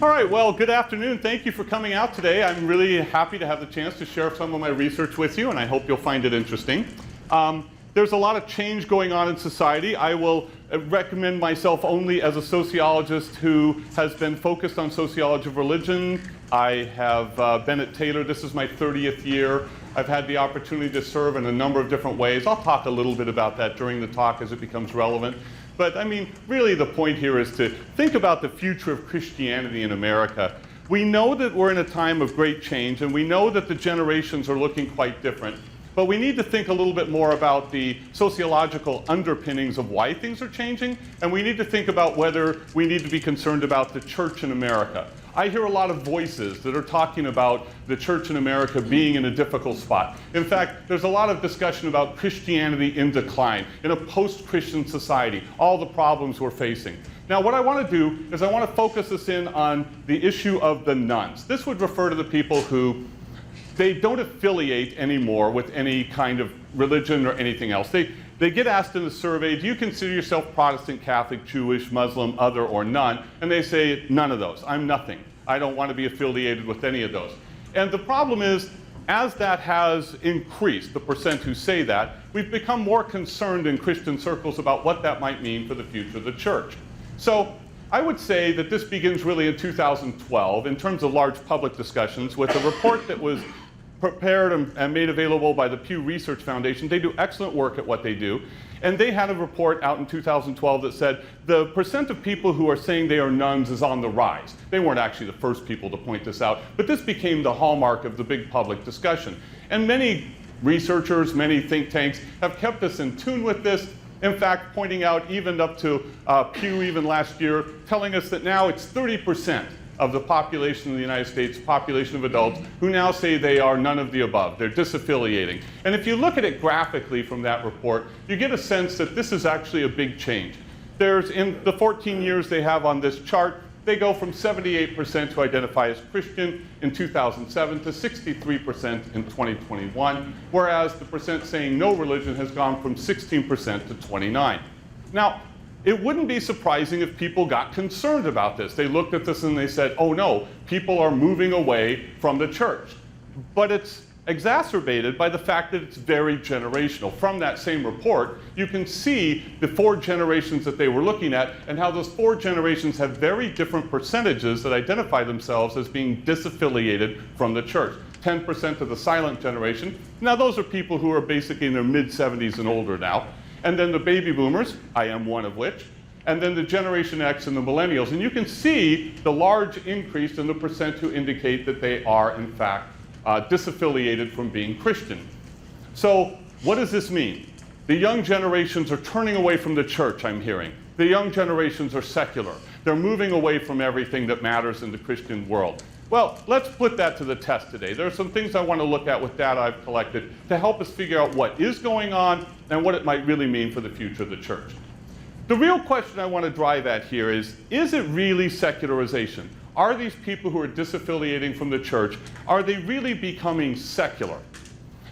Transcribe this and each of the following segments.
All right, well, good afternoon. Thank you for coming out today. I'm really happy to have the chance to share some of my research with you, and I hope you'll find it interesting. There's a lot of change going on in society. I will recommend myself only as a sociologist who has been focused on sociology of religion. I have been at Taylor. This is my 30th year. I've had the opportunity to serve in a number of different ways. I'll talk a little bit about that during the talk as it becomes relevant. But I mean, really the point here is to think about the future of Christianity in America. We know that we're in a time of great change, and we know that the generations are looking quite different. But we need to think a little bit more about the sociological underpinnings of why things are changing, and we need to think about whether we need to be concerned about the church in America. I hear a lot of voices that are talking about the church in America being in a difficult spot. In fact, there's a lot of discussion about Christianity in decline, in a post-Christian society, all the problems we're facing. Now, what I want to do is I want to focus us in on the issue of the nones. This would refer to the people who they don't affiliate anymore with any kind of religion or anything else. They get asked in the survey, do you consider yourself Protestant, Catholic, Jewish, Muslim, other, or none? And they say, none of those. I'm nothing. I don't want to be affiliated with any of those. And the problem is, as that has increased, the percent who say that, we've become more concerned in Christian circles about what that might mean for the future of the church. So I would say that this begins really in 2012 in terms of large public discussions with a report that was prepared and made available by the Pew Research Foundation. They do excellent work at what they do. And they had a report out in 2012 that said the percent of people who are saying they are nones is on the rise. They weren't actually the first people to point this out, but this became the hallmark of the big public discussion. And many researchers, many think tanks have kept us in tune with this. In fact, pointing out even up to Pew even last year, telling us that now it's 30% of the population of the United States, population of adults, who now say they are none of the above. They're disaffiliating. And if you look at it graphically from that report, you get a sense that this is actually a big change. There's, in the 14 years they have on this chart, they go from 78% who identify as Christian in 2007 to 63% in 2021, whereas the percent saying no religion has gone from 16% to 29%. Now, it wouldn't be surprising if people got concerned about this. They looked at this and they said, oh no, people are moving away from the church. But it's exacerbated by the fact that it's very generational. From that same report, you can see the 4 generations that they were looking at and how those 4 generations have very different percentages that identify themselves as being disaffiliated from the church. 10% of the silent generation. Now those are people who are basically in their mid-70s and older now. And then the baby boomers, I am one of which, and then the Generation X and the millennials. And you can see the large increase in the percent who indicate that they are, in fact, disaffiliated from being Christian. So what does this mean? The young generations are turning away from the church, I'm hearing. The young generations are secular. They're moving away from everything that matters in the Christian world. Well, let's put that to the test today. There are some things I want to look at with data I've collected to help us figure out what is going on and what it might really mean for the future of the church. The real question I want to drive at here is it really secularization? Are these people who are disaffiliating from the church, are they really becoming secular?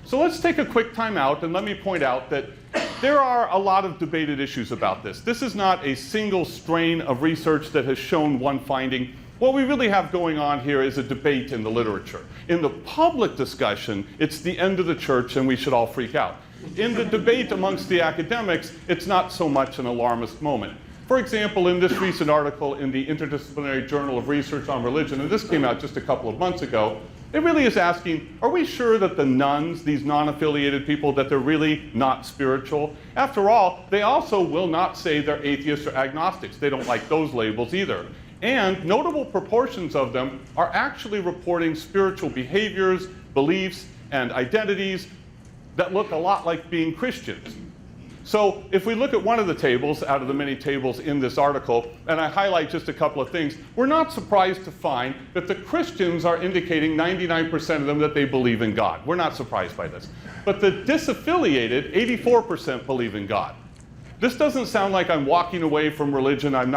So let's take a quick time out and let me point out that there are a lot of debated issues about this. This is not a single strain of research that has shown one finding. What we really have going on here is a debate in the literature. In the public discussion, it's the end of the church and we should all freak out. In the debate amongst the academics, it's not so much an alarmist moment. For example, in this recent article in the Interdisciplinary Journal of Research on Religion, and this came out just a couple of months ago, it really is asking, are we sure that the nones, these non-affiliated people, that they're really not spiritual? After all, they also will not say they're atheists or agnostics. They don't like those labels either. And notable proportions of them are actually reporting spiritual behaviors, beliefs, and identities that look a lot like being Christians. So if we look at one of the tables out of the many tables in this article, and I highlight just a couple of things, we're not surprised to find that the Christians are indicating 99% of them that they believe in God. We're not surprised by this. But the disaffiliated, 84% believe in God. This doesn't sound like I'm walking away from religion. I'm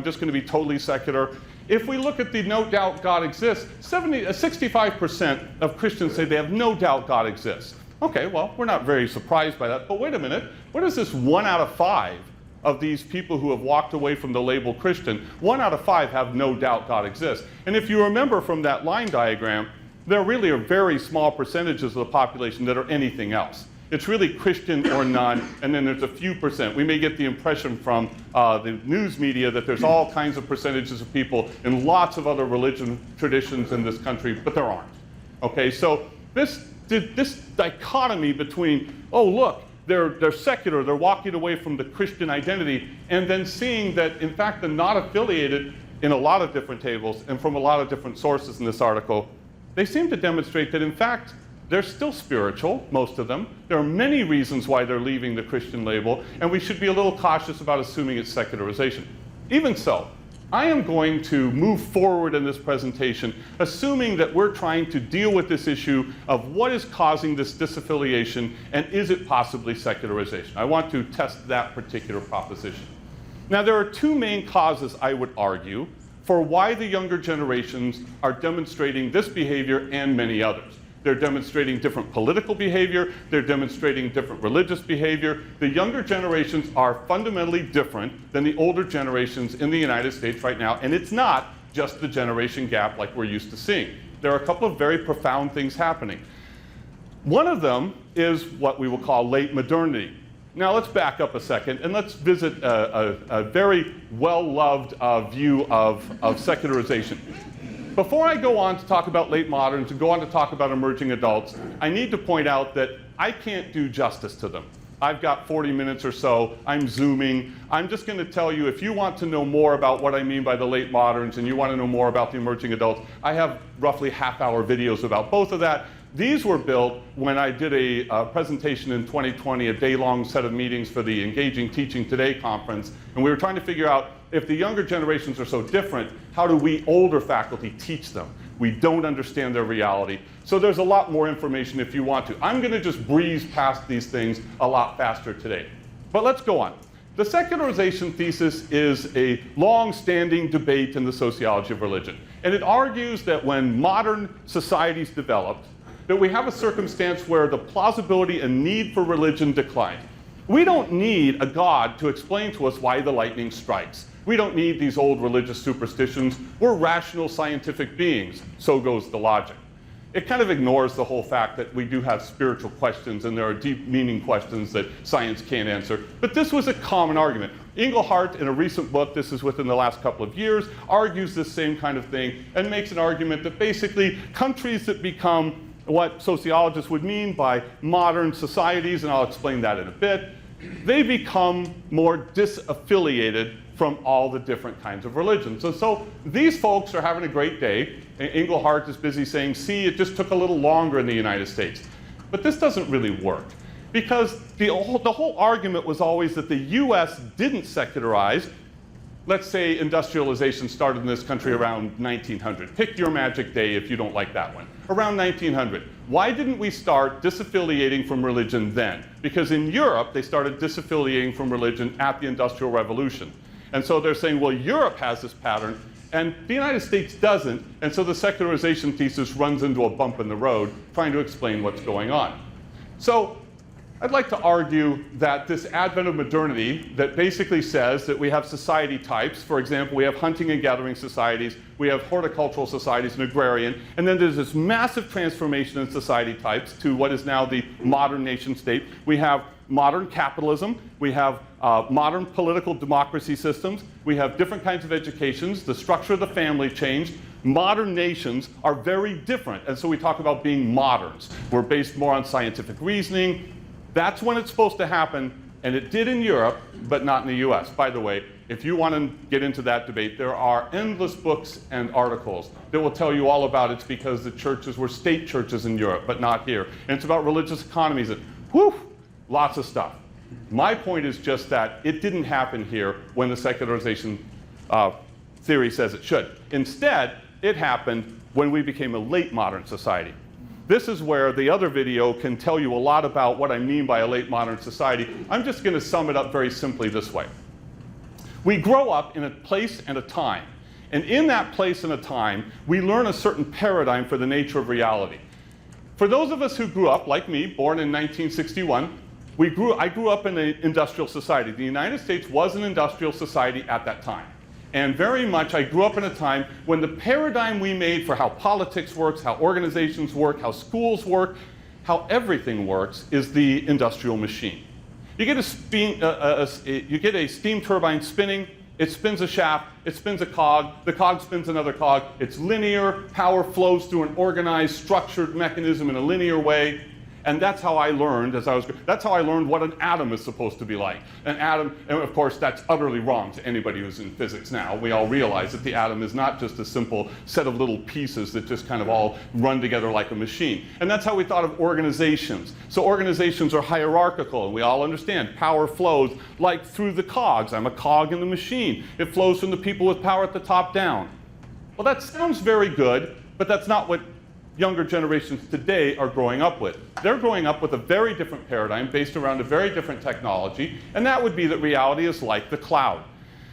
just going to be totally secular. If we look at the no doubt God exists, 65% of Christians say they have no doubt God exists. Okay, well, we're not very surprised by that. But wait a minute. What is this 1 out of 5 of these people who have walked away from the label Christian, 1 out of 5 have no doubt God exists. And if you remember from that line diagram, there really are very small percentages of the population that are anything else. It's really Christian or none, and then there's a few percent. We may get the impression from the news media that there's all kinds of percentages of people in lots of other religion traditions in this country, but there aren't. Okay, so this dichotomy between, oh look, they're secular, they're walking away from the Christian identity, and then seeing that in fact they're not affiliated in a lot of different tables and from a lot of different sources in this article, they seem to demonstrate that in fact they're still spiritual, most of them. There are many reasons why they're leaving the Christian label, and we should be a little cautious about assuming it's secularization. Even so, I am going to move forward in this presentation assuming that we're trying to deal with this issue of what is causing this disaffiliation and is it possibly secularization. I want to test that particular proposition. Now, there are two main causes, I would argue, for why the younger generations are demonstrating this behavior and many others. They're demonstrating different political behavior. They're demonstrating different religious behavior. The younger generations are fundamentally different than the older generations in the United States right now, and it's not just the generation gap like we're used to seeing. There are a couple of very profound things happening. One of them is what we will call late modernity. Now let's back up a second and let's visit a very well-loved view of secularization. Before I go on to talk about late moderns and go on to talk about emerging adults, I need to point out that I can't do justice to them. I've got 40 minutes or so, I'm zooming. I'm just going to tell you, if you want to know more about what I mean by the late moderns and you want to know more about the emerging adults, I have roughly half-hour videos about both of that. These were built when I did a presentation in 2020, a day-long set of meetings for the Engaging Teaching Today conference, and we were trying to figure out if the younger generations are so different, how do we older faculty teach them? We don't understand their reality. So there's a lot more information if you want to. I'm going to just breeze past these things a lot faster today. But let's go on. The secularization thesis is a long-standing debate in the sociology of religion. And it argues that when modern societies developed, that we have a circumstance where the plausibility and need for religion declined. We don't need a God to explain to us why the lightning strikes. We don't need these old religious superstitions. We're rational scientific beings. So goes the logic. It kind of ignores the whole fact that we do have spiritual questions and there are deep meaning questions that science can't answer. But this was a common argument. Engelhardt, in a recent book, this is within the last couple of years, argues this same kind of thing and makes an argument that basically countries that become what sociologists would mean by modern societies, and I'll explain that in a bit, they become more disaffiliated from all the different kinds of religions. And so these folks are having a great day. Engelhardt is busy saying, see, it just took a little longer in the United States. But this doesn't really work, because the whole argument was always that the US didn't secularize. Let's say industrialization started in this country around 1900. Pick your magic day if you don't like that one. Around 1900. Why didn't we start disaffiliating from religion then? Because in Europe, they started disaffiliating from religion at the Industrial Revolution. And so they're saying, well, Europe has this pattern, and the United States doesn't, and so the secularization thesis runs into a bump in the road trying to explain what's going on. So I'd like to argue that this advent of modernity that basically says that we have society types. For example, we have hunting and gathering societies, we have horticultural societies and agrarian, and then there's this massive transformation in society types to what is now the modern nation state. We have modern capitalism, we have modern political democracy systems, we have different kinds of educations, the structure of the family changed. Modern nations are very different, and so we talk about being moderns. We're based more on scientific reasoning. That's when it's supposed to happen, and it did in Europe, but not in the US. By the way, if you want to get into that debate, there are endless books and articles that will tell you all about it. It's because the churches were state churches in Europe, but not here. And it's about religious economies, and whew, lots of stuff. My point is just that it didn't happen here when the secularization theory says it should. Instead, it happened when we became a late modern society. This is where the other video can tell you a lot about what I mean by a late modern society. I'm just going to sum it up very simply this way. We grow up in a place and a time. And in that place and a time, we learn a certain paradigm for the nature of reality. For those of us who grew up, like me, born in 1961, I grew up in an industrial society. The United States was an industrial society at that time. And very much I grew up in a time when the paradigm we made for how politics works, how organizations work, how schools work, how everything works is the industrial machine. You get a steam turbine spinning, it spins a shaft, it spins a cog, the cog spins another cog. It's linear, power flows through an organized, structured mechanism in a linear way. And that's how I learned that's how I learned what an atom is supposed to be like. An atom, and of course that's utterly wrong to anybody who's in physics now. We all realize that the atom is not just a simple set of little pieces that just kind of all run together like a machine. And that's how we thought of organizations. So organizations are hierarchical, and we all understand power flows like through the cogs. I'm a cog in the machine. It flows from the people with power at the top down. Well, that sounds very good, but that's not what younger generations today are growing up with. They're growing up with a very different paradigm based around a very different technology, and that would be that reality is like the cloud.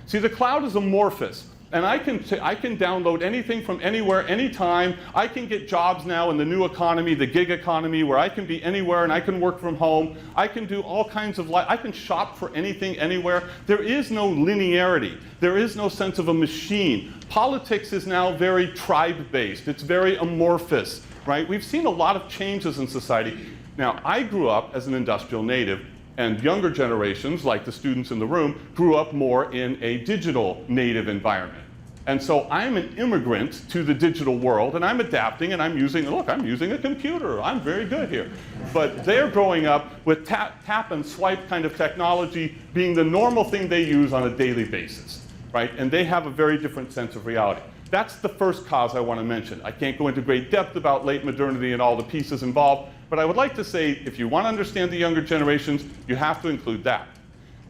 See, the cloud is amorphous, and I can download anything from anywhere, anytime. I can get jobs now in the new economy, the gig economy, where I can be anywhere and I can work from home. I can do all kinds of I can shop for anything, anywhere. There is no linearity. There is no sense of a machine. Politics is now very tribe-based. It's very amorphous, right? We've seen a lot of changes in society. Now, I grew up as an industrial native, and younger generations, like the students in the room, grew up more in a digital native environment. And so I'm an immigrant to the digital world, and I'm adapting, and I'm using a computer. I'm very good here. But they're growing up with tap and swipe kind of technology being the normal thing they use on a daily basis, right? And they have a very different sense of reality. That's the first cause I want to mention. I can't go into great depth about late modernity and all the pieces involved, but I would like to say if you want to understand the younger generations, you have to include that.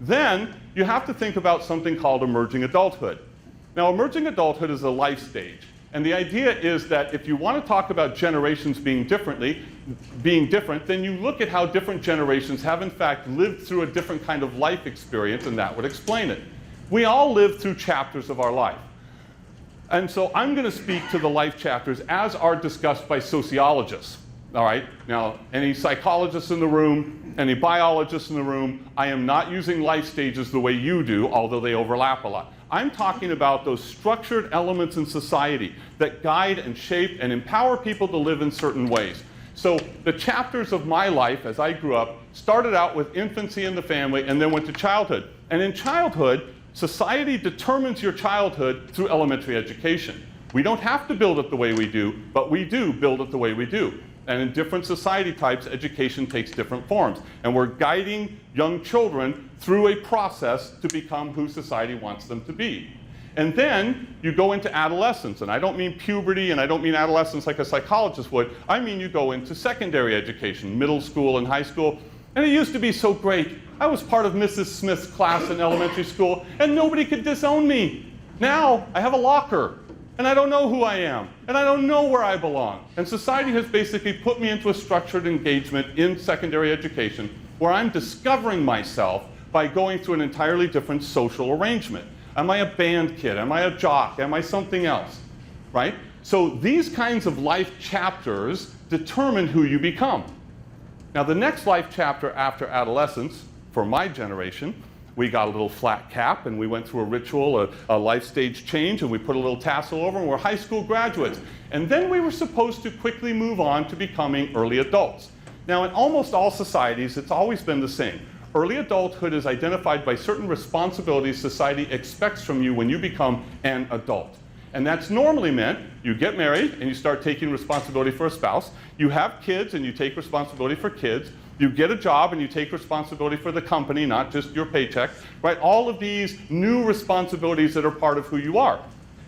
Then you have to think about something called emerging adulthood. Now, emerging adulthood is a life stage. And the idea is that if you want to talk about generations being different, then you look at how different generations have in fact lived through a different kind of life experience, and that would explain it. We all live through chapters of our life. And so I'm going to speak to the life chapters as are discussed by sociologists. All right? Now, any psychologists in the room, any biologists in the room, I am not using life stages the way you do, although they overlap a lot. I'm talking about those structured elements in society that guide and shape and empower people to live in certain ways. So the chapters of my life as I grew up started out with infancy in the family and then went to childhood. And in childhood, society determines your childhood through elementary education. We don't have to build it the way we do, but we do build it the way we do. And in different society types, education takes different forms. And we're guiding young children through a process to become who society wants them to be. And then you go into adolescence. And I don't mean puberty, and I don't mean adolescence like a psychologist would. I mean you go into secondary education, middle school and high school. And it used to be so great. I was part of Mrs. Smith's class in elementary school, and nobody could disown me. Now I have a locker. And I don't know who I am, and I don't know where I belong. And society has basically put me into a structured engagement in secondary education where I'm discovering myself by going through an entirely different social arrangement. Am I a band kid? Am I a jock? Am I something else? Right? So these kinds of life chapters determine who you become. Now the next life chapter after adolescence, for my generation, we got a little flat cap, and we went through a ritual, a life stage change, and we put a little tassel over, and we're high school graduates. And then we were supposed to quickly move on to becoming early adults. Now, in almost all societies, it's always been the same. Early adulthood is identified by certain responsibilities society expects from you when you become an adult. And that's normally meant you get married, and you start taking responsibility for a spouse. You have kids, and you take responsibility for kids. You get a job and you take responsibility for the company, not just your paycheck, right? All of these new responsibilities that are part of who you are.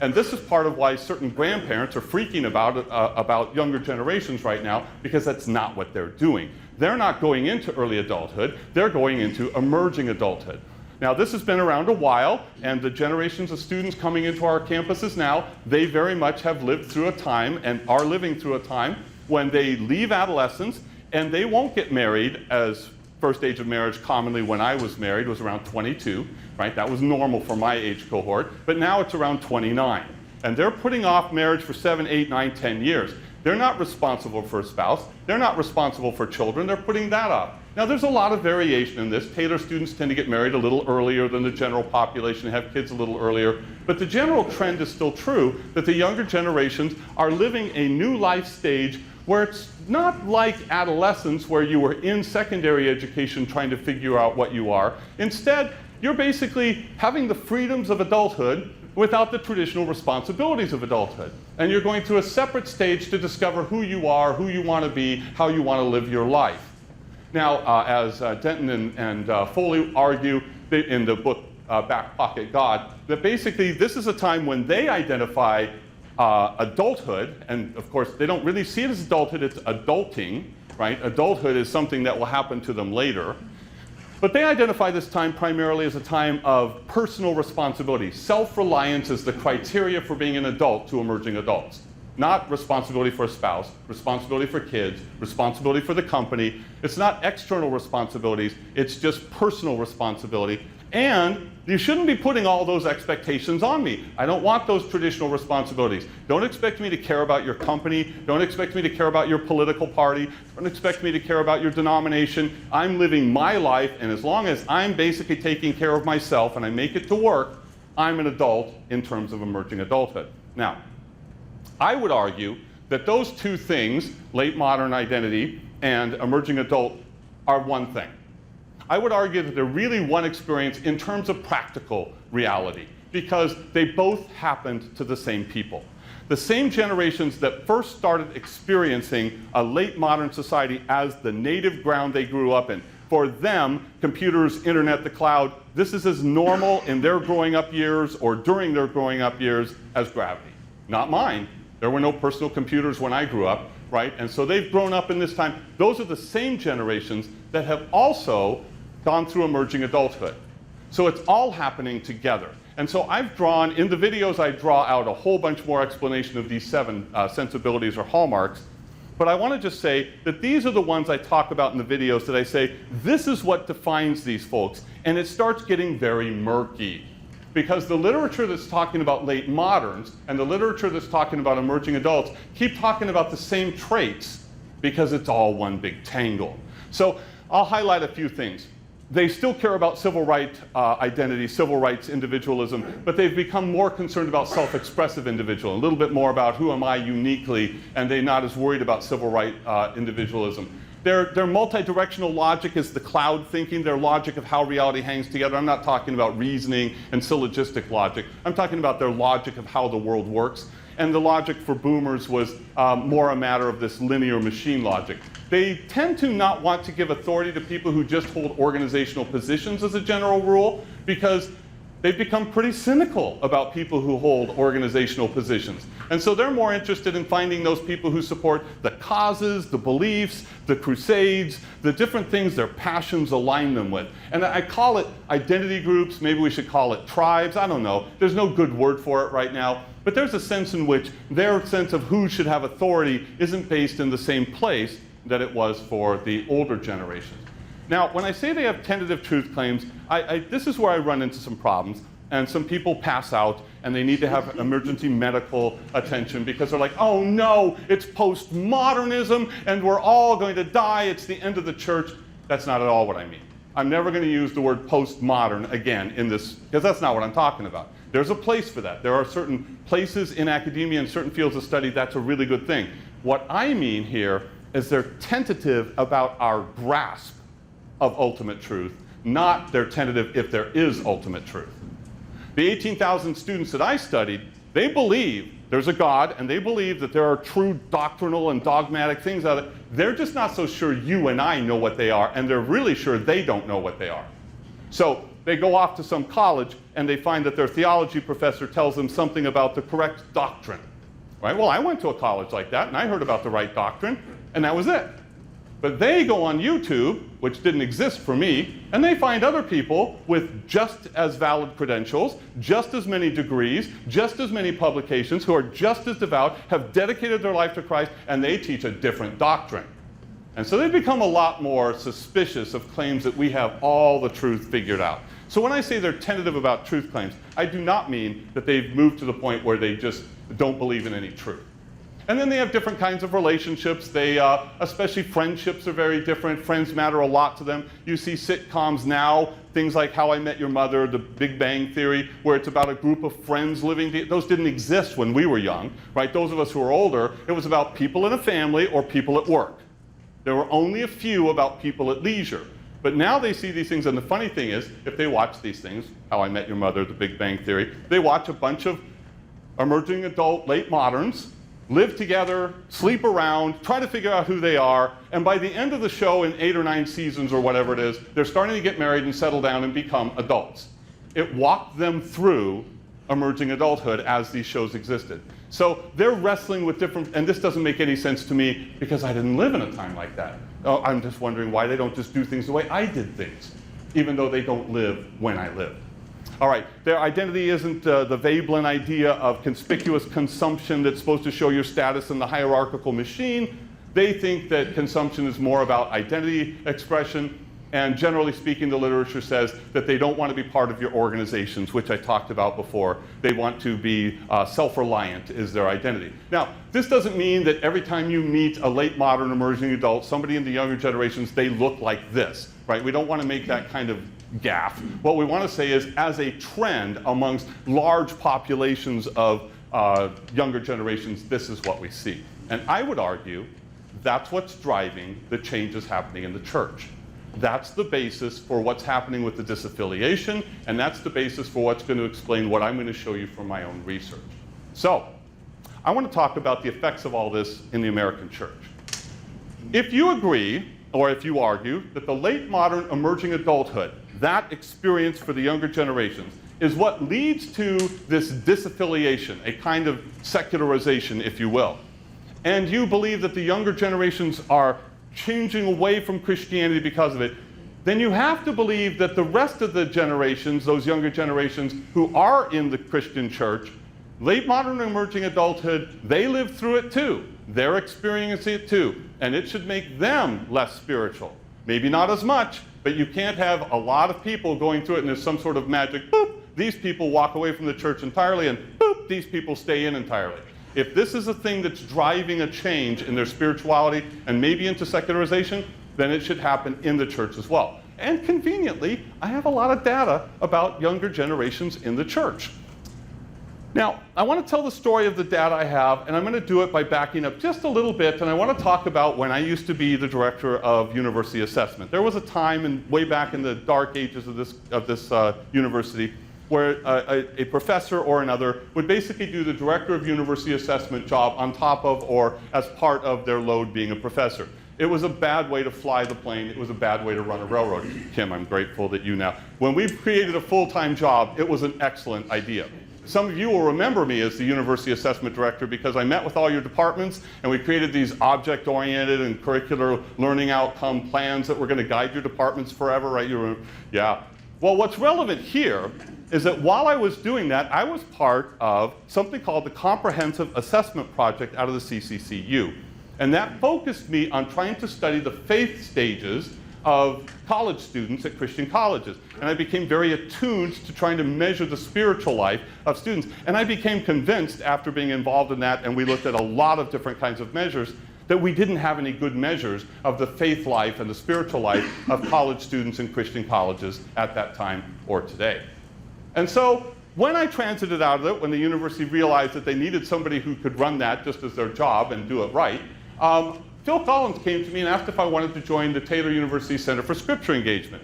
And this is part of why certain grandparents are freaking about younger generations right now, because that's not what they're doing. They're not going into early adulthood, they're going into emerging adulthood. Now this has been around a while, and the generations of students coming into our campuses now, they very much have lived through a time and are living through a time when they leave adolescence. And they won't get married, as first age of marriage commonly when I was married was around 22, right? That was normal for my age cohort. But now it's around 29. And they're putting off marriage for 7, 8, 9, 10 years. They're not responsible for a spouse. They're not responsible for children. They're putting that off. Now there's a lot of variation in this. Taylor students tend to get married a little earlier than the general population, have kids a little earlier. But the general trend is still true, that the younger generations are living a new life stage where it's not like adolescence where you were in secondary education trying to figure out what you are. Instead, you're basically having the freedoms of adulthood without the traditional responsibilities of adulthood. And you're going through a separate stage to discover who you are, who you want to be, how you want to live your life. Now, as Denton and Foley argue in the book Back Pocket God, that basically this is a time when they identify adulthood, and of course they don't really see it as adulthood, it's adulting, right? Adulthood is something that will happen to them later. But they identify this time primarily as a time of personal responsibility. Self-reliance is the criteria for being an adult to emerging adults. Not responsibility for a spouse, responsibility for kids, responsibility for the company. It's not external responsibilities, it's just personal responsibility. And you shouldn't be putting all those expectations on me. I don't want those traditional responsibilities. Don't expect me to care about your company. Don't expect me to care about your political party. Don't expect me to care about your denomination. I'm living my life, and as long as I'm basically taking care of myself and I make it to work, I'm an adult in terms of emerging adulthood. Now, I would argue that those two things, late modern identity and emerging adult, are one thing. I would argue that they're really one experience in terms of practical reality, because they both happened to the same people. The same generations that first started experiencing a late modern society as the native ground they grew up in. For them, computers, internet, the cloud, this is as normal in their growing up years or during their growing up years as gravity. Not mine. There were no personal computers when I grew up, right? And so they've grown up in this time. Those are the same generations that have also gone through emerging adulthood. So it's all happening together. And so I've drawn, in the videos I draw out a whole bunch more explanation of these 7 sensibilities or hallmarks. But I want to just say that these are the ones I talk about in the videos that I say, this is what defines these folks. And it starts getting very murky. Because the literature that's talking about late moderns and the literature that's talking about emerging adults keep talking about the same traits because it's all one big tangle. So I'll highlight a few things. They still care about civil rights identity, civil rights individualism, but they've become more concerned about self-expressive individual, a little bit more about who am I uniquely, and they're not as worried about civil right individualism. Their multi-directional logic is the cloud thinking, their logic of how reality hangs together. I'm not talking about reasoning and syllogistic logic. I'm talking about their logic of how the world works. And the logic for boomers was more a matter of this linear machine logic. They tend to not want to give authority to people who just hold organizational positions as a general rule, because they've become pretty cynical about people who hold organizational positions. And so they're more interested in finding those people who support the causes, the beliefs, the crusades, the different things their passions align them with. And I call it identity groups, maybe we should call it tribes, I don't know. There's no good word for it right now. But there's a sense in which their sense of who should have authority isn't based in the same place that it was for the older generations. Now, when I say they have tentative truth claims, this is where I run into some problems. And some people pass out, and they need to have emergency medical attention because they're like, oh no, it's postmodernism, and we're all going to die, it's the end of the church. That's not at all what I mean. I'm never going to use the word postmodern again in this, because that's not what I'm talking about. There's a place for that. There are certain places in academia and certain fields of study that's a really good thing. What I mean here is they're tentative about our grasp of ultimate truth, not they're tentative if there is ultimate truth. The 18,000 students that I studied, they believe there's a God, and they believe that there are true doctrinal and dogmatic things out there. They're just not so sure you and I know what they are, and they're really sure they don't know what they are. So they go off to some college, and they find that their theology professor tells them something about the correct doctrine. Right? Well, I went to a college like that, and I heard about the right doctrine, and that was it. But they go on YouTube, which didn't exist for me, and they find other people with just as valid credentials, just as many degrees, just as many publications, who are just as devout, have dedicated their life to Christ, and they teach a different doctrine. And so they become a lot more suspicious of claims that we have all the truth figured out. So when I say they're tentative about truth claims, I do not mean that they've moved to the point where they just don't believe in any truth. And then they have different kinds of relationships. They, especially friendships, are very different. Friends matter a lot to them. You see sitcoms now, things like How I Met Your Mother, The Big Bang Theory, where it's about a group of friends living. Those didn't exist when we were young, right? Those of us who are older, it was about people in a family or people at work. There were only a few about people at leisure. But now they see these things, and the funny thing is, if they watch these things, How I Met Your Mother, The Big Bang Theory, they watch a bunch of emerging adult late moderns live together, sleep around, try to figure out who they are, and by the end of the show, in 8 or 9 seasons or whatever it is, they're starting to get married and settle down and become adults. It walked them through emerging adulthood as these shows existed. So they're wrestling with different, and this doesn't make any sense to me because I didn't live in a time like that. I'm just wondering why they don't just do things the way I did things, even though they don't live when I lived. All right, their identity isn't the Veblen idea of conspicuous consumption that's supposed to show your status in the hierarchical machine. They think that consumption is more about identity expression, and generally speaking, the literature says that they don't want to be part of your organizations, which I talked about before. They want to be self-reliant is their identity. Now, this doesn't mean that every time you meet a late modern emerging adult, somebody in the younger generations, they look like this, right? We don't want to make that kind of gaffe. What we want to say is, as a trend amongst large populations of younger generations, this is what we see. And I would argue that's what's driving the changes happening in the church. That's the basis for what's happening with the disaffiliation, and that's the basis for what's going to explain what I'm going to show you from my own research. So, I want to talk about the effects of all this in the American church. If you agree, or if you argue, that the late modern emerging adulthood, that experience for the younger generations, is what leads to this disaffiliation, a kind of secularization, if you will, and you believe that the younger generations are changing away from Christianity because of it, then you have to believe that the rest of the generations, those younger generations who are in the Christian church, late modern emerging adulthood, they live through it too. They're experiencing it too. And it should make them less spiritual. Maybe not as much, but you can't have a lot of people going through it and there's some sort of magic, boop, these people walk away from the church entirely, and boop, these people stay in entirely. If this is a thing that's driving a change in their spirituality and maybe into secularization, then it should happen in the church as well. And conveniently, I have a lot of data about younger generations in the church. Now, I want to tell the story of the data I have, and I'm going to do it by backing up just a little bit, and I want to talk about when I used to be the director of university assessment. There was a time, way back in the dark ages of this university, where a professor or another would basically do the director of university assessment job on top of or as part of their load being a professor. It was a bad way to fly the plane. It was a bad way to run a railroad. Kim, I'm grateful that you now. When we created a full-time job, it was an excellent idea. Some of you will remember me as the university assessment director because I met with all your departments and we created these object-oriented and curricular learning outcome plans that were going to guide your departments forever, right? Yeah. Well, what's relevant here is that while I was doing that, I was part of something called the Comprehensive Assessment Project out of the CCCU. And that focused me on trying to study the faith stages of college students at Christian colleges. And I became very attuned to trying to measure the spiritual life of students. And I became convinced after being involved in that, and we looked at a lot of different kinds of measures, that we didn't have any good measures of the faith life and the spiritual life of college students in Christian colleges at that time or today. And so when I transited out of it, when the university realized that they needed somebody who could run that just as their job and do it right, Phil Collins came to me and asked if I wanted to join the Taylor University Center for Scripture Engagement.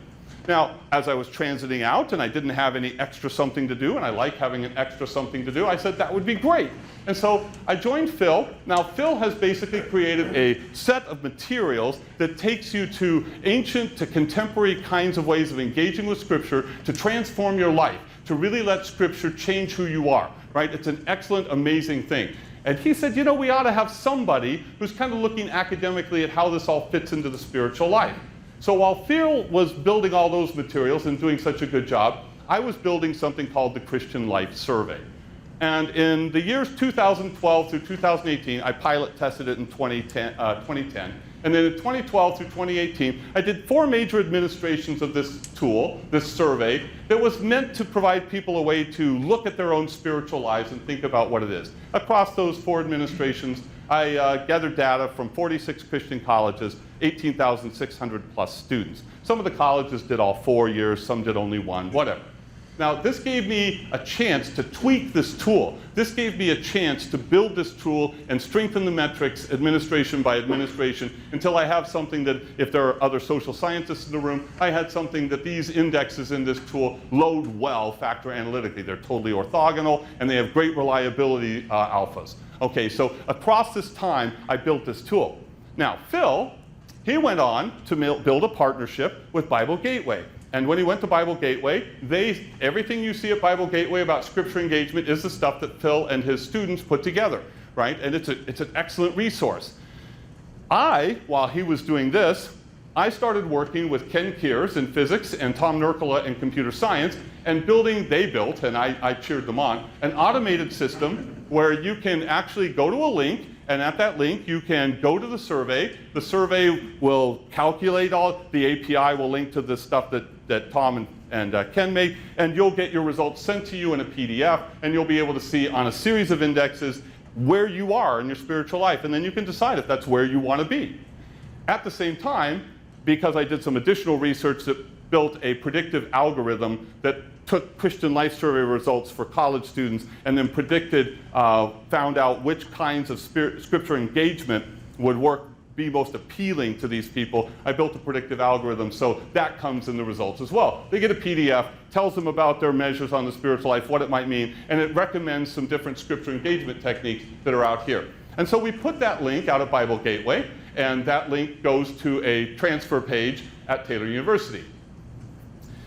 Now, as I was transiting out and I didn't have any extra something to do, and I like having an extra something to do, I said that would be great. And so I joined Phil. Now, Phil has basically created a set of materials that takes you to ancient to contemporary kinds of ways of engaging with Scripture to transform your life, to really let Scripture change who you are, right? It's an excellent, amazing thing. And he said, you know, we ought to have somebody who's kind of looking academically at how this all fits into the spiritual life. So while Phil was building all those materials and doing such a good job, I was building something called the Christian Life Survey. And in the years 2012 through 2018, I pilot tested it in 2010. And then in 2012 through 2018, I did 4 major administrations of this tool, this survey, that was meant to provide people a way to look at their own spiritual lives and think about what it is. Across those 4 administrations, I gathered data from 46 Christian colleges, 18,600 plus students. Some of the colleges did all 4 years, some did only 1, whatever. Now, this gave me a chance to tweak this tool. This gave me a chance to build this tool and strengthen the metrics administration by administration until I have something that, if there are other social scientists in the room, I had something that these indexes in this tool load well factor analytically. They're totally orthogonal, and they have great reliability alphas. Okay, so across this time, I built this tool. Now, Phil, he went on to build a partnership with Bible Gateway. And when he went to Bible Gateway, everything you see at Bible Gateway about scripture engagement is the stuff that Phil and his students put together, right? And it's an excellent resource. While he was doing this, I started working with Ken Kears in physics and Tom Nurkala in computer science, and they built, and I cheered them on, an automated system where you can actually go to a link, and at that link, you can go to the survey. The survey will calculate the API will link to the stuff that Tom and Ken made, and you'll get your results sent to you in a PDF, and you'll be able to see on a series of indexes where you are in your spiritual life, and then you can decide if that's where you want to be. At the same time, because I did some additional research that built a predictive algorithm that took Christian Life Survey results for college students and then found out which kinds of scripture engagement would be most appealing to these people. I built a predictive algorithm, so that comes in the results as well. They get a PDF, tells them about their measures on the spiritual life, what it might mean, and it recommends some different scripture engagement techniques that are out here. And so we put that link out of Bible Gateway, and that link goes to a transfer page at Taylor University.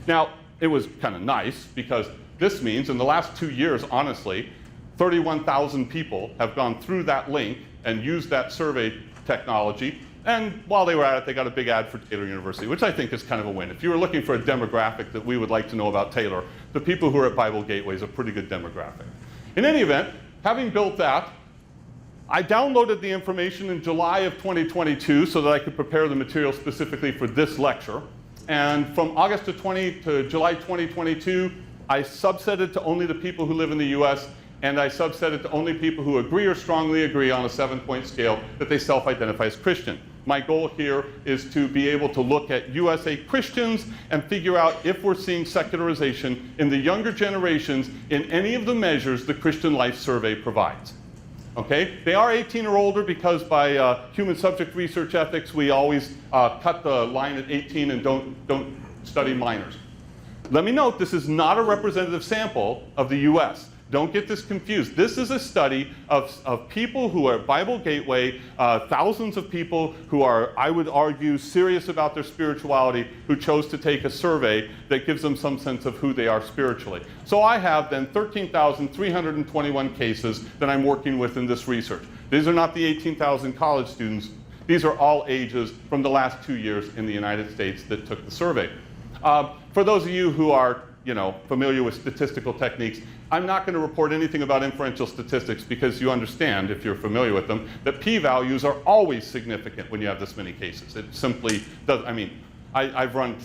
Now, it was kind of nice because this means in the last 2 years, honestly, 31,000 people have gone through that link and used that survey technology. And while they were at it, they got a big ad for Taylor University, which I think is kind of a win. If you were looking for a demographic that we would like to know about Taylor, the people who are at Bible Gateway is a pretty good demographic. In any event, having built that, I downloaded the information in July of 2022 so that I could prepare the material specifically for this lecture. And from August of to July 2022, I subsetted to only the people who live in the US, and I subsetted to only people who agree or strongly agree on a 7-point scale that they self-identify as Christian. My goal here is to be able to look at USA Christians and figure out if we're seeing secularization in the younger generations in any of the measures the Christian Life Survey provides. Okay? They are 18 or older because by human subject research ethics, we always cut the line at 18 and don't study minors. Let me note, this is not a representative sample of the US. Don't get this confused. This is a study of people who are at Bible Gateway, thousands of people who are, I would argue, serious about their spirituality, who chose to take a survey that gives them some sense of who they are spiritually. So I have then 13,321 cases that I'm working with in this research. These are not the 18,000 college students. These are all ages from the last 2 years in the United States that took the survey. For those of you who are familiar with statistical techniques, I'm not going to report anything about inferential statistics because you understand, if you're familiar with them, that p-values are always significant when you have this many cases. It simply does. I mean, I've run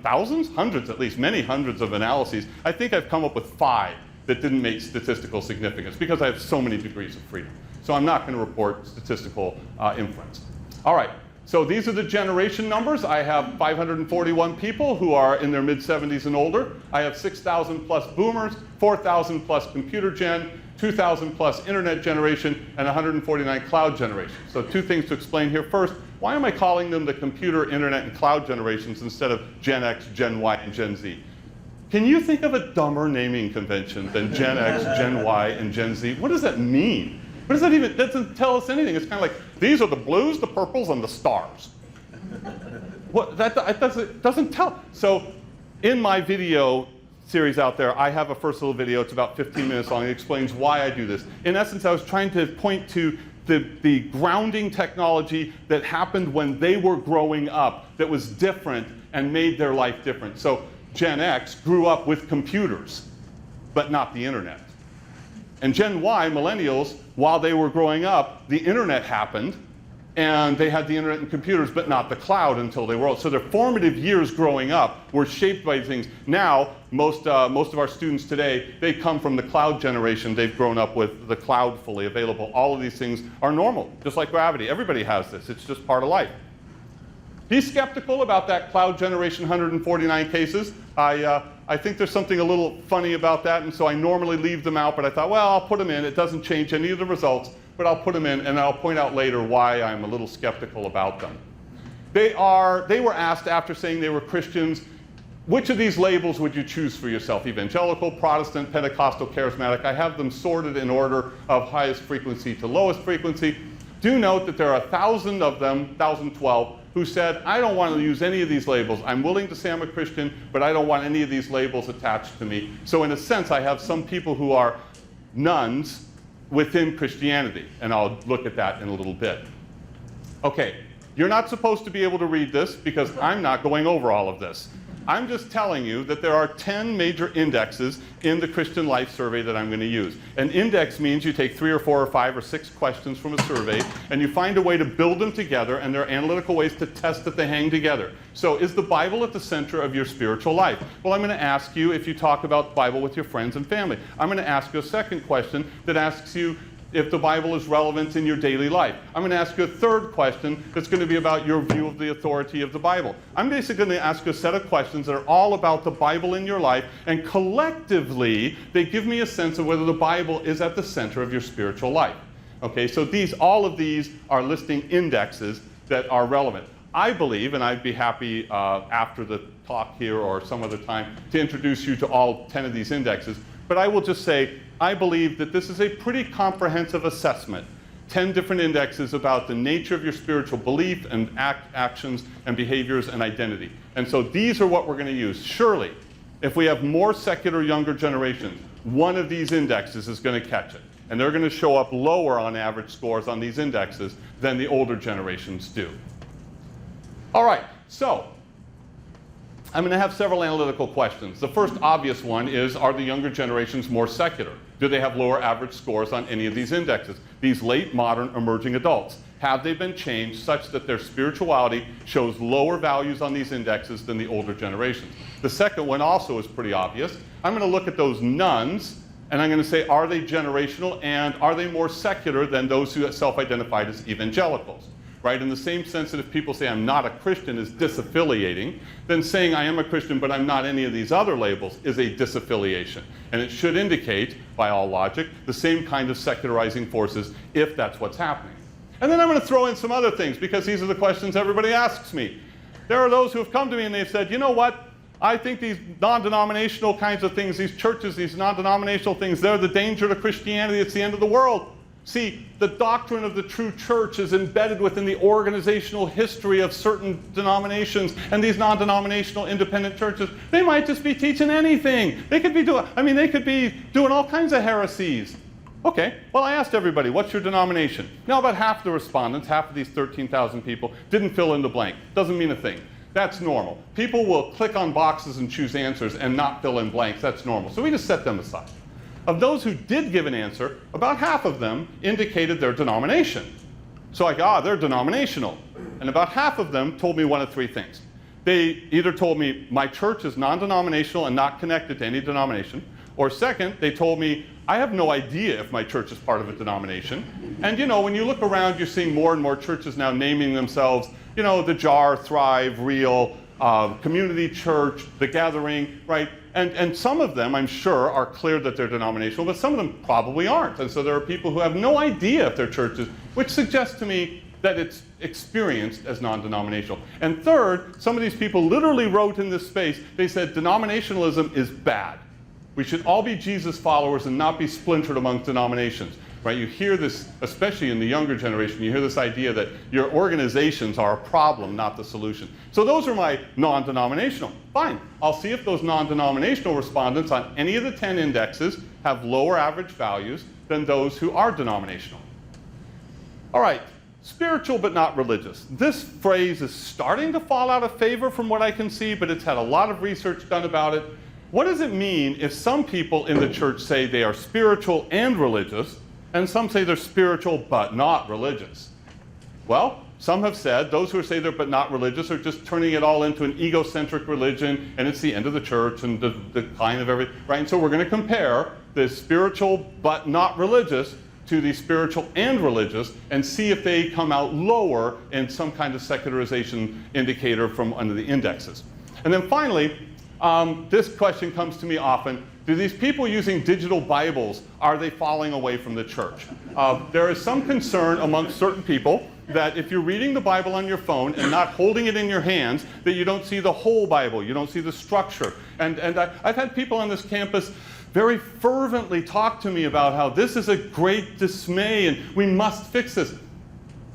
thousands, hundreds at least, many hundreds of analyses. I think I've come up with 5 that didn't make statistical significance because I have so many degrees of freedom. So I'm not going to report statistical inference. All right. So these are the generation numbers. I have 541 people who are in their mid-70s and older. I have 6,000 plus boomers, 4,000 plus computer gen, 2,000 plus internet generation, and 149 cloud generation. So 2 things to explain here. First, why am I calling them the computer, internet, and cloud generations instead of Gen X, Gen Y, and Gen Z? Can you think of a dumber naming convention than Gen X, Gen Y, and Gen Z? What does that mean? What does that even, that doesn't tell us anything. It's kind of like, these are the blues, the purples, and the stars. That doesn't tell. So in my video series out there, I have a first little video. It's about 15 minutes long. It explains why I do this. In essence, I was trying to point to the grounding technology that happened when they were growing up that was different and made their life different. So Gen X grew up with computers, but not the internet. And Gen Y, millennials, while they were growing up, the internet happened, and they had the internet and computers, but not the cloud until they were old. So their formative years growing up were shaped by things. Now, most of our students today, they come from the cloud generation. They've grown up with the cloud fully available. All of these things are normal, just like gravity. Everybody has this. It's just part of life. Be skeptical about that cloud generation 149 cases. I think there's something a little funny about that, and so I normally leave them out, but I thought, well, I'll put them in. It doesn't change any of the results, but I'll put them in, and I'll point out later why I'm a little skeptical about them. They were asked after saying they were Christians, which of these labels would you choose for yourself? Evangelical, Protestant, Pentecostal, Charismatic. I have them sorted in order of highest frequency to lowest frequency. Do note that there are 1,000 of them, 1,012, who said, I don't want to use any of these labels. I'm willing to say I'm a Christian, but I don't want any of these labels attached to me. So in a sense, I have some people who are nones within Christianity, and I'll look at that in a little bit. Okay, you're not supposed to be able to read this because I'm not going over all of this. I'm just telling you that there are 10 major indexes in the Christian Life Survey that I'm going to use. An index means you take 3 or 4 or 5 or 6 questions from a survey and you find a way to build them together, and there are analytical ways to test that they hang together. So is the Bible at the center of your spiritual life? Well, I'm going to ask you if you talk about the Bible with your friends and family. I'm going to ask you a second question that asks you if the Bible is relevant in your daily life. I'm going to ask you a third question that's going to be about your view of the authority of the Bible. I'm basically going to ask you a set of questions that are all about the Bible in your life, and collectively, they give me a sense of whether the Bible is at the center of your spiritual life. Okay, so all of these are listing indexes that are relevant. I believe, and I'd be happy after the talk here or some other time to introduce you to all 10 of these indexes, but I will just say, I believe that this is a pretty comprehensive assessment. 10 different indexes about the nature of your spiritual belief and actions and behaviors and identity. And so these are what we're going to use. Surely, if we have more secular younger generations, one of these indexes is going to catch it. And they're going to show up lower on average scores on these indexes than the older generations do. All right, so I'm going to have several analytical questions. The first obvious one is, are the younger generations more secular? Do they have lower average scores on any of these indexes? These late modern emerging adults, have they been changed such that their spirituality shows lower values on these indexes than the older generations? The second one also is pretty obvious. I'm going to look at those nones, and I'm going to say, are they generational, and are they more secular than those who self-identified as evangelicals? Right? In the same sense that if people say I'm not a Christian is disaffiliating, then saying I am a Christian but I'm not any of these other labels is a disaffiliation. And it should indicate, by all logic, the same kind of secularizing forces if that's what's happening. And then I'm going to throw in some other things because these are the questions everybody asks me. There are those who have come to me and they've said, you know what? I think these non-denominational kinds of things, these churches, these non-denominational things, they're the danger to Christianity. It's the end of the world. See, the doctrine of the true church is embedded within the organizational history of certain denominations, and these non-denominational independent churches, they might just be teaching anything. They could be doing all kinds of heresies. Okay, well, I asked everybody, what's your denomination? Now, about half the respondents, half of these 13,000 people, didn't fill in the blank. Doesn't mean a thing. That's normal. People will click on boxes and choose answers and not fill in blanks. That's normal. So we just set them aside. Of those who did give an answer, about half of them indicated their denomination. So I go, they're denominational. And about half of them told me one of 3 things. They either told me, my church is non-denominational and not connected to any denomination, or second, they told me, I have no idea if my church is part of a denomination. And you know, when you look around, you're seeing more and more churches now naming themselves, you know, the Jar, Thrive, Real, Community Church, The Gathering, right? And some of them, I'm sure, are clear that they're denominational, but some of them probably aren't. And so there are people who have no idea if they're churches, which suggests to me that it's experienced as non-denominational. And third, some of these people literally wrote in this space, they said denominationalism is bad. We should all be Jesus followers and not be splintered among denominations. Right? You hear this, especially in the younger generation, you hear this idea that your organizations are a problem, not the solution. So those are my non-denominational. Fine. I'll see if those non-denominational respondents on any of the 10 indexes have lower average values than those who are denominational. All right. Spiritual but not religious. This phrase is starting to fall out of favor from what I can see, but it's had a lot of research done about it. What does it mean if some people in the church say they are spiritual and religious, and some say they're spiritual but not religious? Well, Some have said, those who say they're but not religious are just turning it all into an egocentric religion, and it's the end of the church and the decline of everything, right? And so we're going to compare the spiritual but not religious to the spiritual and religious and see if they come out lower in some kind of secularization indicator from under the indexes. And then finally, this question comes to me often. Do these people using digital Bibles, are they falling away from the church? There is some concern amongst certain people that if you're reading the Bible on your phone and not holding it in your hands, that you don't see the whole Bible, you don't see the structure. And I've had people on this campus very fervently talk to me about how this is a great dismay and we must fix this.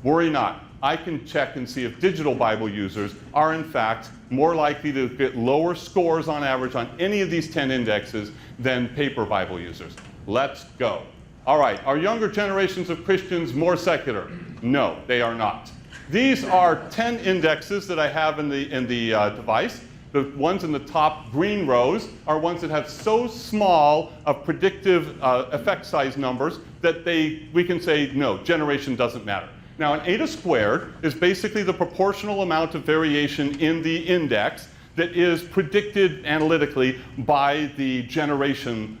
Worry not. I can check and see if digital Bible users are in fact more likely to get lower scores on average on any of these 10 indexes than paper Bible users. Let's go. All right, are younger generations of Christians more secular? No, they are not. These are 10 indexes that I have in the device. The ones in the top green rows are ones that have so small of predictive effect size numbers that we can say, no, generation doesn't matter. Now, an eta squared is basically the proportional amount of variation in the index that is predicted analytically by the generation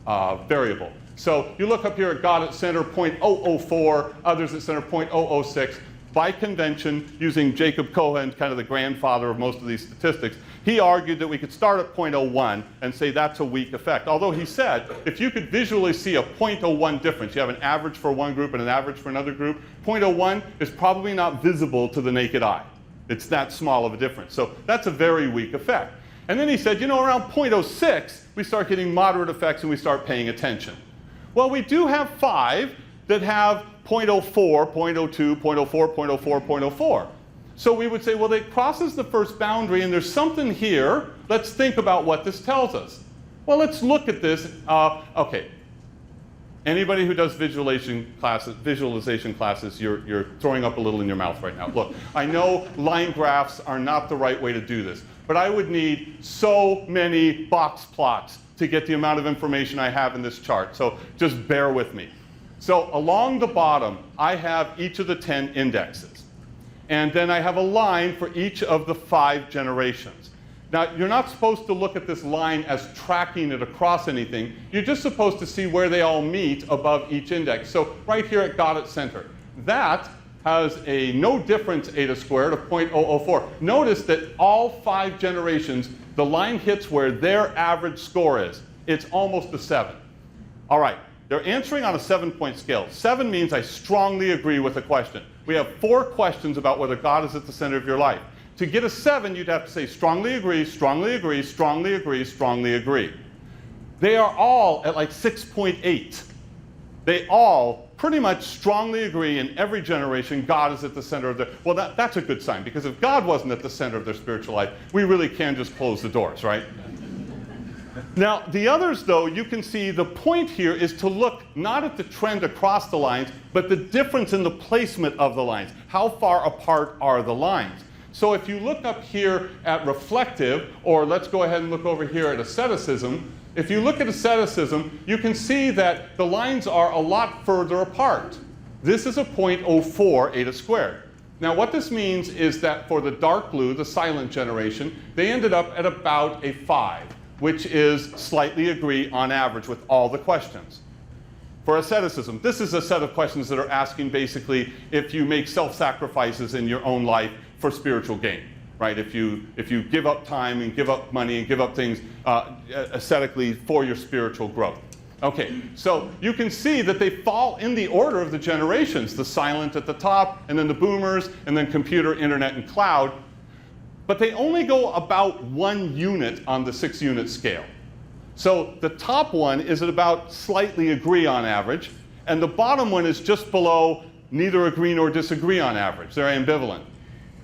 variable. So you look up here at God at center 0.004, others at center 0.006. By convention, using Jacob Cohen, kind of the grandfather of most of these statistics, he argued that we could start at 0.01 and say that's a weak effect. Although he said, if you could visually see a 0.01 difference, you have an average for one group and an average for another group, 0.01 is probably not visible to the naked eye. It's that small of a difference. So that's a very weak effect. And then he said, you know, around 0.06, we start getting moderate effects and we start paying attention. Well, we do have 5 that have 0.04, 0.02, 0.04, 0.04, 0.04. So we would say, well, it crosses the first boundary and there's something here. Let's think about what this tells us. Well, let's look at this. Okay. Anybody who does visualization classes, you're throwing up a little in your mouth right now. Look, I know line graphs are not the right way to do this, but I would need so many box plots to get the amount of information I have in this chart. So just bear with me. So along the bottom, I have each of the 10 indexes. And then I have a line for each of the 5 generations. Now, you're not supposed to look at this line as tracking it across anything. You're just supposed to see where they all meet above each index. So right here at God at center, that has a no difference eta squared of 0.004. Notice that all 5 generations, the line hits where their average score is. It's almost a 7. All right. They're answering on a 7-point scale. 7 means I strongly agree with the question. We have 4 questions about whether God is at the center of your life. To get a 7, you'd have to say strongly agree, strongly agree, strongly agree, strongly agree. They are all at like 6.8. They all pretty much strongly agree in every generation God is at the center of their... Well, that's a good sign, because if God wasn't at the center of their spiritual life, we really can just close the doors, right? Now, the others, though, you can see the point here is to look not at the trend across the lines, but the difference in the placement of the lines. How far apart are the lines? So if you look up here at reflective, or let's go ahead and look over here at asceticism, if you look at asceticism, you can see that the lines are a lot further apart. This is a 0.04 eta squared. Now, what this means is that for the dark blue, the silent generation, they ended up at about a 5. Which is slightly agree on average with all the questions. For asceticism, this is a set of questions that are asking basically if you make self-sacrifices in your own life for spiritual gain, right? If you give up time and give up money and give up things ascetically for your spiritual growth. Okay, so you can see that they fall in the order of the generations, the silent at the top, and then the boomers, and then computer, internet, and cloud. But they only go about 1 unit on the 6-unit scale. So the top one is at about slightly agree on average, and the bottom one is just below neither agree nor disagree on average. They're ambivalent.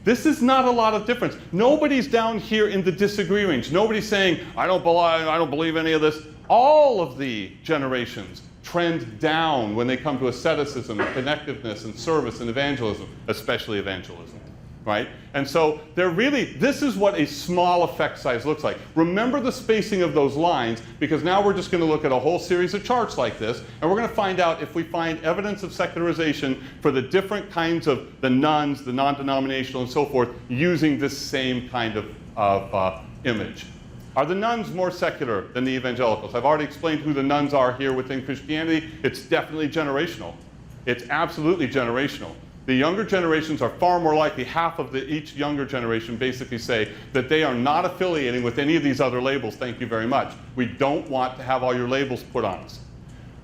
This is not a lot of difference. Nobody's down here in the disagree range. Nobody's saying, I don't believe any of this. All of the generations trend down when they come to asceticism, and connectiveness, and service, and evangelism, especially evangelism. right? And so this is what a small effect size looks like. Remember the spacing of those lines, because now we're just going to look at a whole series of charts like this, and we're going to find out if we find evidence of secularization for the different kinds of the nuns, the non-denominational, and so forth, using this same kind of image. Are the nuns more secular than the evangelicals? I've already explained who the nuns are here within Christianity. It's definitely generational. It's absolutely generational. The younger generations are far more likely, half of each younger generation basically say that they are not affiliating with any of these other labels, thank you very much. We don't want to have all your labels put on us.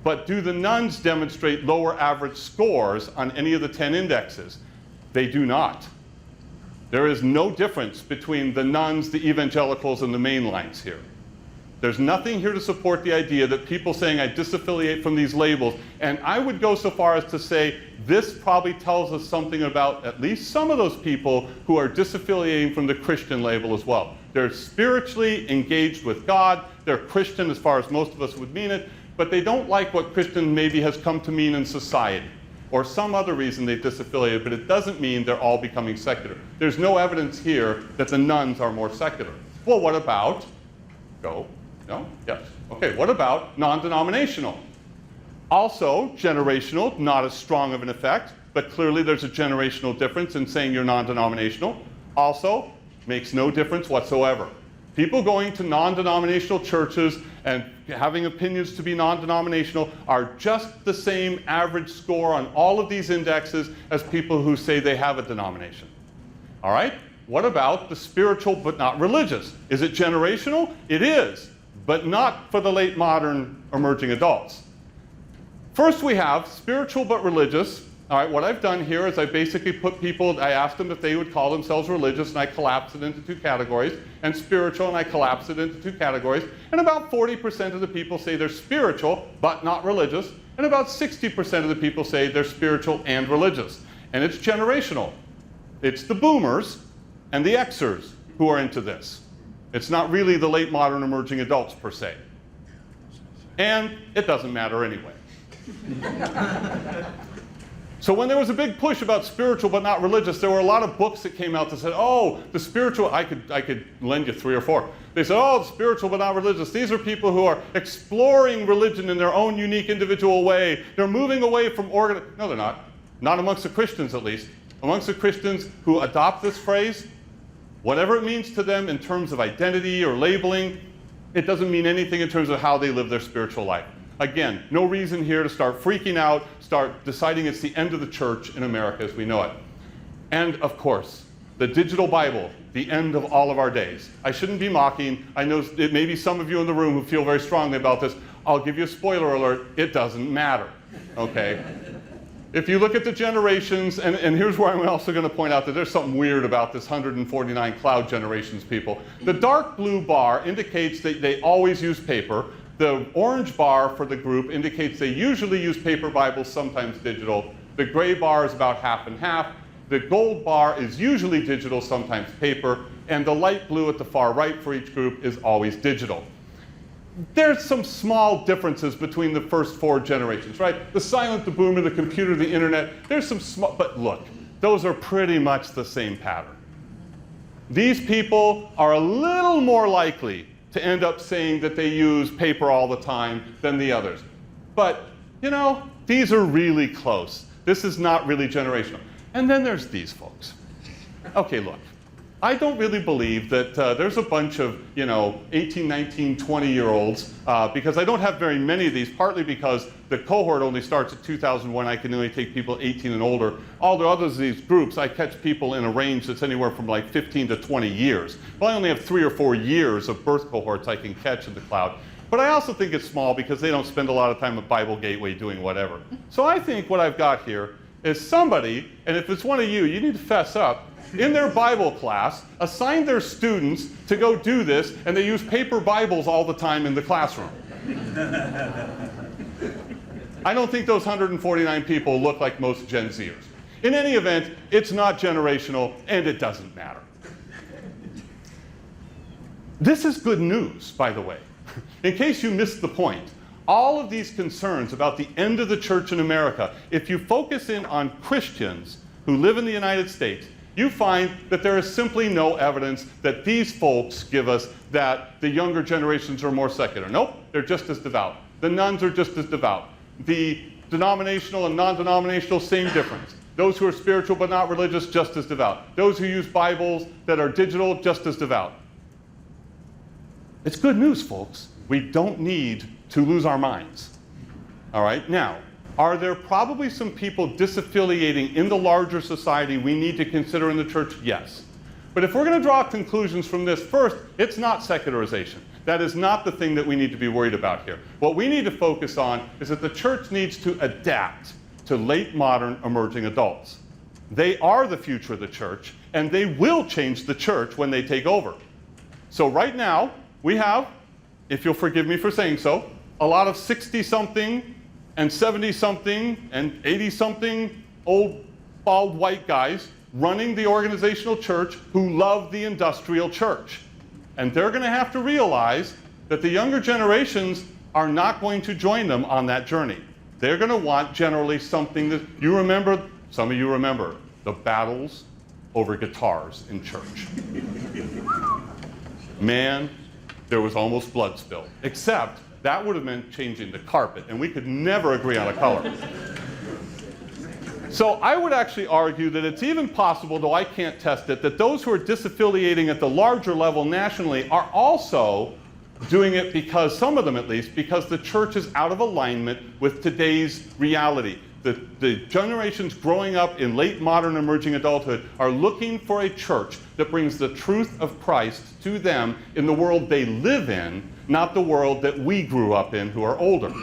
But do the nuns demonstrate lower average scores on any of the 10 indexes? They do not. There is no difference between the nuns, the evangelicals, and the mainlines here. There's nothing here to support the idea that people saying I disaffiliate from these labels, and I would go so far as to say this probably tells us something about at least some of those people who are disaffiliating from the Christian label as well. They're spiritually engaged with God, they're Christian as far as most of us would mean it, but they don't like what Christian maybe has come to mean in society, or some other reason they've disaffiliated, but it doesn't mean they're all becoming secular. There's no evidence here that the nuns are more secular. Well, what about, No? Yes. Okay, what about non-denominational? Also generational, not as strong of an effect, but clearly there's a generational difference in saying you're non-denominational. Also, makes no difference whatsoever. People going to non-denominational churches and having opinions to be non-denominational are just the same average score on all of these indexes as people who say they have a denomination. All right? What about the spiritual but not religious? Is it generational? It is, but not for the late modern emerging adults. First we have spiritual but religious. All right, what I've done here is I basically put people, I asked them if they would call themselves religious, and I collapsed it into two categories, and spiritual, and I collapsed it into two categories, and about 40% of the people say they're spiritual but not religious, and about 60% of the people say they're spiritual and religious. And it's generational. It's the boomers and the Xers who are into this. It's not really the late modern emerging adults per se. And it doesn't matter anyway. So when there was a big push about spiritual but not religious, there were a lot of books that came out that said, oh, the spiritual, I could lend you 3 or 4. They said, oh, spiritual but not religious. These are people who are exploring religion in their own unique individual way. They're moving away from No, they're not. Not amongst the Christians, at least. Amongst the Christians who adopt this phrase, whatever it means to them in terms of identity or labeling, it doesn't mean anything in terms of how they live their spiritual life. Again, no reason here to start freaking out, start deciding it's the end of the church in America as we know it. And of course, the digital Bible, the end of all of our days. I shouldn't be mocking. I know it may be some of you in the room who feel very strongly about this. I'll give you a spoiler alert. It doesn't matter, okay? If you look at the generations, and here's where I'm also going to point out that there's something weird about this 149 cloud generations people. The dark blue bar indicates that they always use paper. The orange bar for the group indicates they usually use paper Bibles, sometimes digital. The gray bar is about half and half. The gold bar is usually digital, sometimes paper. And the light blue at the far right for each group is always digital. There's some small differences between the first 4 generations, right? The silent, the boomer, the computer, the internet. There's some small, but look, those are pretty much the same pattern. These people are a little more likely to end up saying that they use paper all the time than the others. But, you know, these are really close. This is not really generational. And then there's these folks. Okay, look. I don't really believe that there's a bunch of, 18, 19, 20-year-olds, because I don't have very many of these, partly because the cohort only starts at 2001. I can only take people 18 and older. All the others of these groups, I catch people in a range that's anywhere from like 15 to 20 years. Well, I only have 3 or 4 years of birth cohorts I can catch in the cloud. But I also think it's small because they don't spend a lot of time at Bible Gateway doing whatever. So I think what I've got here is somebody, and if it's one of you, you need to fess up, in their Bible class, assign their students to go do this, and they use paper Bibles all the time in the classroom. I don't think those 149 people look like most Gen Zers. In any event, it's not generational, and it doesn't matter. This is good news, by the way. In case you missed the point, all of these concerns about the end of the church in America, if you focus in on Christians who live in the United States, you find that there is simply no evidence that these folks give us that the younger generations are more secular. Nope, they're just as devout. The nuns are just as devout. The denominational and non-denominational, same difference. Those who are spiritual but not religious, just as devout. Those who use Bibles that are digital, just as devout. It's good news, folks. We don't need to lose our minds. All right, now, are there probably some people disaffiliating in the larger society we need to consider in the church? Yes. But if we're going to draw conclusions from this, first, it's not secularization. That is not the thing that we need to be worried about here. What we need to focus on is that the church needs to adapt to late modern emerging adults. They are the future of the church, and they will change the church when they take over. So right now, we have, if you'll forgive me for saying so, a lot of 60-something and 70-something and 80-something old bald white guys running the organizational church who love the industrial church. And they're going to have to realize that the younger generations are not going to join them on that journey. They're going to want generally something that you remember, some of you remember, the battles over guitars in church. Man, there was almost blood spilled, except that would have meant changing the carpet, and we could never agree on a color. So I would actually argue that it's even possible, though I can't test it, that those who are disaffiliating at the larger level nationally are also doing it because, some of them at least, because the church is out of alignment with today's reality. The generations growing up in late modern emerging adulthood are looking for a church that brings the truth of Christ to them in the world they live in, not the world that we grew up in who are older.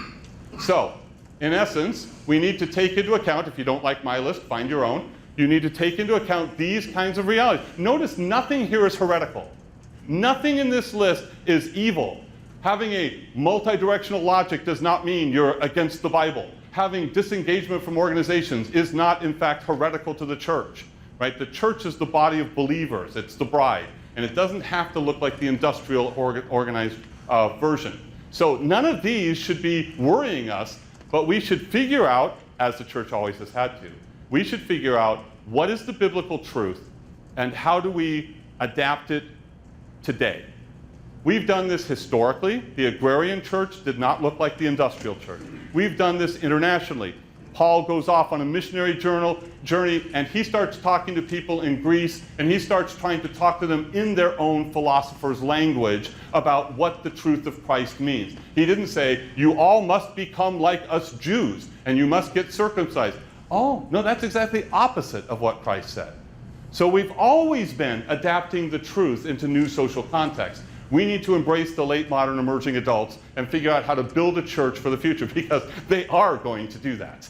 So, in essence, we need to take into account, if you don't like my list, find your own, you need to take into account these kinds of realities. Notice nothing here is heretical. Nothing in this list is evil. Having a multi-directional logic does not mean you're against the Bible. Having disengagement from organizations is not, in fact, heretical to the church. Right? The church is the body of believers. It's the bride. And it doesn't have to look like the industrial organized version. So none of these should be worrying us, but we should figure out, as the church always has had to, we should figure out what is the biblical truth and how do we adapt it today. We've done this historically. The agrarian church did not look like the industrial church. We've done this internationally. Paul goes off on a missionary journey, and he starts talking to people in Greece, and he starts trying to talk to them in their own philosopher's language about what the truth of Christ means. He didn't say, you all must become like us Jews, and you must get circumcised. Oh, no, that's exactly opposite of what Christ said. So we've always been adapting the truth into new social contexts. We need to embrace the late modern emerging adults and figure out how to build a church for the future, because they are going to do that.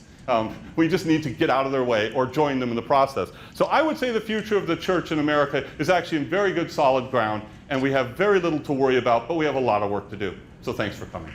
We just need to get out of their way or join them in the process. So I would say the future of the church in America is actually in very good solid ground, and we have very little to worry about, but we have a lot of work to do. So thanks for coming.